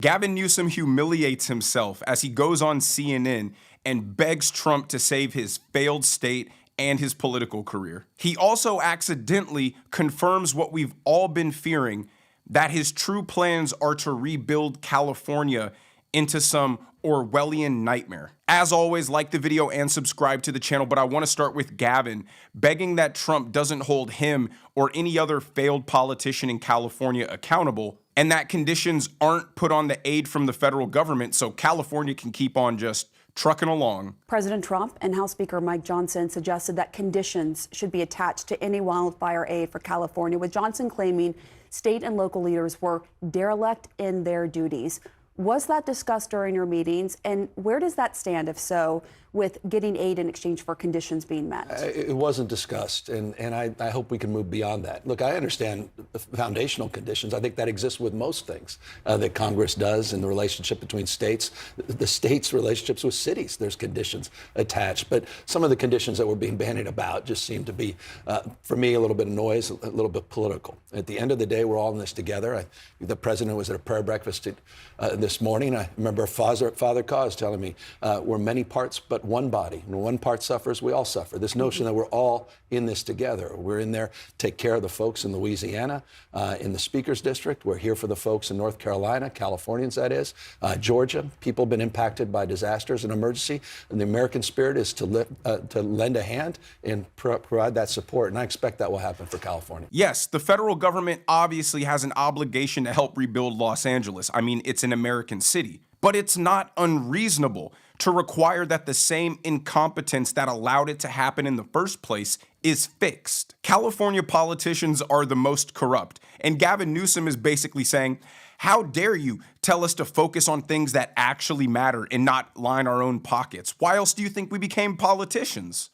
Gavin Newsom humiliates himself as he goes on CNN and begs Trump to save his failed state and his political career. He also accidentally confirms what we've all been fearing, that his true plans are to rebuild California into some Orwellian nightmare. As always, like the video and subscribe to the channel, but I want to start with Gavin begging that Trump doesn't hold him or any other failed politician in California accountable, and that conditions aren't put on the aid from the federal government so California can keep on just trucking along. President Trump and House Speaker Mike Johnson suggested that conditions should be attached to any wildfire aid for California, with Johnson claiming state and local leaders were derelict in their duties. Was that discussed during your meetings, and where does that stand, if so, with getting aid in exchange for conditions being met? It wasn't discussed, and I hope we can move beyond that. Look, I understand the foundational conditions. I think that exists with most things that Congress does in the relationship between states. The states' relationships with cities, there's conditions attached. But some of the conditions that were being bandied about just seem to be, for me, a little bit of noise, a little bit political. At the end of the day, we're all in this together. The president was at a prayer breakfast this morning. I remember Father Cause telling me, we're many parts, but one body. When one part suffers, we all suffer. This notion that we're all in this together. We're in there to take care of the folks in Louisiana, in the Speaker's District. We're here for the folks in North Carolina, Californians, that is, Georgia. People have been impacted by disasters and emergency, and the American spirit is to lend a hand and provide that support, and I expect that will happen for California. Yes, the federal government obviously has an obligation to help rebuild Los Angeles. I mean, it's an American city. But it's not unreasonable to require that the same incompetence that allowed it to happen in the first place is fixed. California politicians are the most corrupt, and Gavin Newsom is basically saying, how dare you tell us to focus on things that actually matter and not line our own pockets? Why else do you think we became politicians?